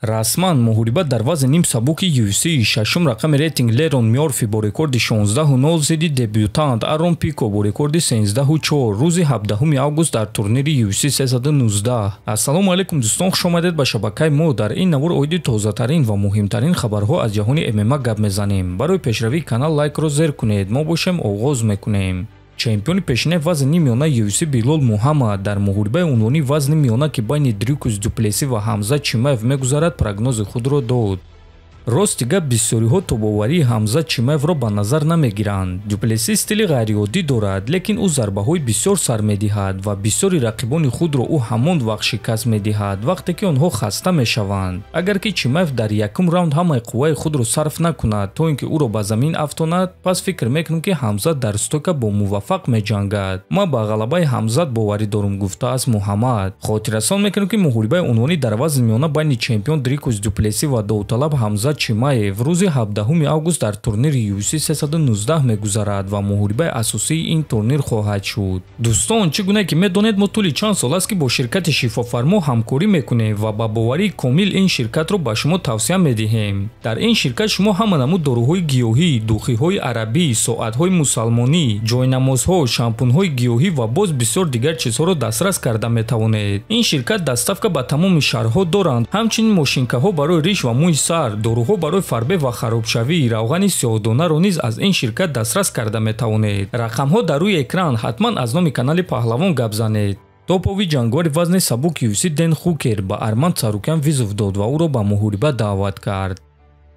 Расман муҳориба дар вазни ним сабуки UFC шашум рақами рейтинг Лерон Мёрфи бо рекорди 16-0 зидди дебютант Арон Пико бо рекорди 13-4 рӯзи 17 август дар турнири UFC 319. Ассалому алайкум дӯстон, хуш омадед ба шабакаи мо. Дар ин навор оиди тозатарин ва муҳимтарин хабарҳо аз ҷаҳони ММА гап мезанем. Барои пешравии канал лайкро зер кунед. Мо бошем оғоз мекунем. Чемпиони пешинаи вазни нимёна UFC Билол Муҳаммад дар муҳорибаи унвони вазни миёна ки байни Дрюкус Дуплеси ва Ҳамза Чимаев мегузарад прогнози худро дод. Рости гап бисёриҳо тобоварии Ҳамза Чимаевро ба назар намегиранд. Дуплеси стили ғайриоддӣ дорад, лекин ӯ зарбаҳои бисёр сар медиҳад ва бисёри рақибони худро ӯ ҳамон вақт шикаст медиҳад вақте ки онҳо хаста мешаванд. Агар ки Чимаев дар якум раунд ҳамаи қувваи худро сарф накунад то ин ки ӯро ба замин афтонад, пас фикр мекунам ки Ҳамза дар стойка бо муваффақ меҷангад. Ман ба ғалабаи Ҳамзат боварӣ дорум, гуфтааст Муҳаммад. Хотиррасон мекунам ки муҳорибаи унвони дар вазни миёна байни чемпион Дрюкус Дуплеси ва довталаб Ҳамза Чимаев рӯзи 17 август дар турнири UFC 319 мегузарад ва муҳорибаи асосии ин турнир хоҳад шуд. Дӯстон, чӣ гуна ки медонед, мо тӯли чанд сол аст ки бо ширкати Шифофармо ҳамкорӣ мекунем ва ба боварии комил ин ширкатро ба шумо тавсия медиҳем. Дар ин ширкат шумо ҳама намуд доруҳои гиёҳӣ, духиҳои арабӣ, соатҳои мусалмонӣ, ҷойнамозҳо, шампунҳои гиёҳӣ ва боз бисёр дигар чизҳоро дастрас карда метавонед. Ин ширкат дастафка ба тамоми шаҳрҳо доранд. Ҳамчунин мошинкаҳо барои риш ва мӯи сар, доруҳо барои фарбе ва харобшавӣ, равғани сиёҳдонаро низ аз ин ширкат дастрас карда метавонед. Рақамҳо дар рӯи экран. Ҳатман аз номи канали Паҳлавон гап занед. Топови ҷангори вазни сабук UFC Дэн Хукер ба Арман Царукян визов дод ва ӯро ба муҳориба даъват кард.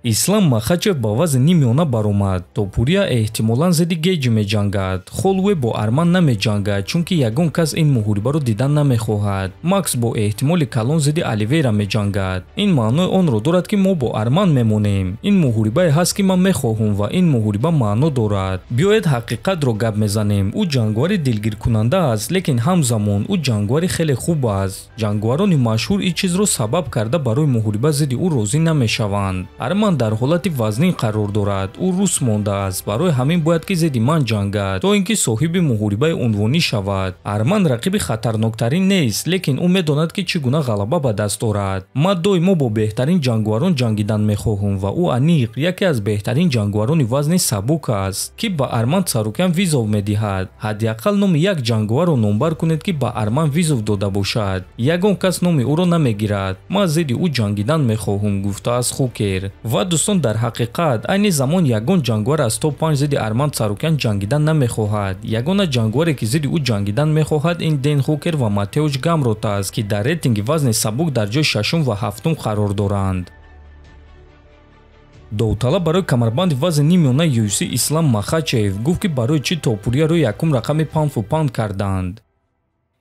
Ислам Махачев ба вазни нимёна баромад. Топурия эҳтимолан зидди Геҷи меҷангад. Холуе бо Арман намеҷангад, чунки ягон кас ин муҳорибаро дидан намехоҳад. Макс бо эҳтимоли калон зидди Оливейра меҷангад. Ин маънои онро дорад ки мо бо Арман мемонем. Ин муҳорибае ҳаст ки ман мехоҳам ва ин муҳориба маъно дорад. Биёед ҳақиқатро гап мезанем. Ӯ ҷангвари дилгиркунанда аст, лекин ҳамзамон ӯ ҷангвари хеле хуб аст. Ҷангварони машҳур ин чизро сабаб карда барои муҳориба зидди ӯ розӣ намешаванд. Арман дар ҳолати вазнин қарор дорад. Ӯ рус мондааст. Барои ҳамин бояд ки зидди ман ҷангад то ин ки соҳиби муҳорибаи унвонӣ шавад. Арман рақиби хатарноктарин нест, лекин ӯ медонад ки чӣ гуна ғалаба ба даст орад. Ман доимо бо беҳтарин ҷангварон ҷангидан мехоҳам ва ӯ аниқ яке аз беҳтарин ҷангварони вазни сабук аст, ки ба Арман Царукян визов медиҳад. ҳаддиақал номи як ҷангварро номбар кунед ки ба Арман визов дода бошад. Ягон кас номи ӯро намегирад. Ман зидди ӯ ҷангидан мехоҳам, гуфтааст Хукер. Ва дӯстон, дар ҳақиқат айни замон ягон ҷангвар аз топ 5 зидди Арман Царукян ҷангидан намехоҳад. Ягона ҷангваре ки зидди ӯ ҷангидан мехоҳад ин Дэн Хукер ва Матеуш Гамрот аст, ки дар рейтинги вазни сабук дар ҷои 6 ва 7 қарор доранд. довталаб барои камарбанди вазни нимёна UFC Ислам Махачев гуфт ки барои чӣ топурияро якум рақами паунд карданд.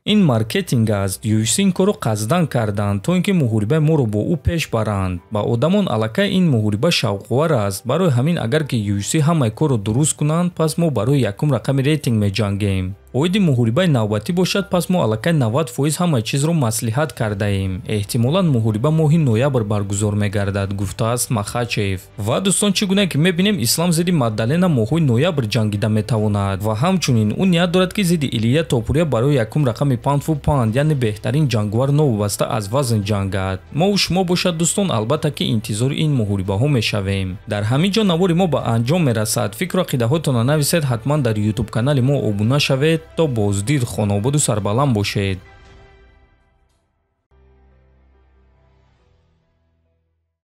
Ин маркетинг аст. UFC ин корро қасдан карданд то ин ки муҳорибаи моро бо ӯ пеш баранд. Ба одамон аллакай ин муҳориба шавқовар аст. Барои ҳамин агар ки UFC ҳамаи корро дуруст кунанд, пас мо барои якум рақами рейтинг меҷангем. оиди муҳорибаи навбатӣ бошад, пас мо аллакай 90% ҳамаи чизро маслиҳат кардаем. Эҳтимолан муҳориба моҳи ноябр баргузор мегардад, гуфтааст Махачев. Ва дӯстон, чӣ гуна ки мебинем, Ислам зидди Мадалена моҳои ноябр ҷангида метавонад ва ҳамчунин ӯ ният дорад ки зидди Илия Топурия барои якум рақами паунд, яъне беҳтарин ҷангвар новобаста аз вазн ҷангад. Мову шумо бошад дӯстон, албатта ки интизори ин муҳорибаҳо мешавем. Дар ҳамин ҷо навори мо ба анҷом мерасад. Фикру ақидаҳотонро нависед. Ҳатман дар YouTube канали мо обуна шавед. То боздид, хонободу сарбаланд бошед.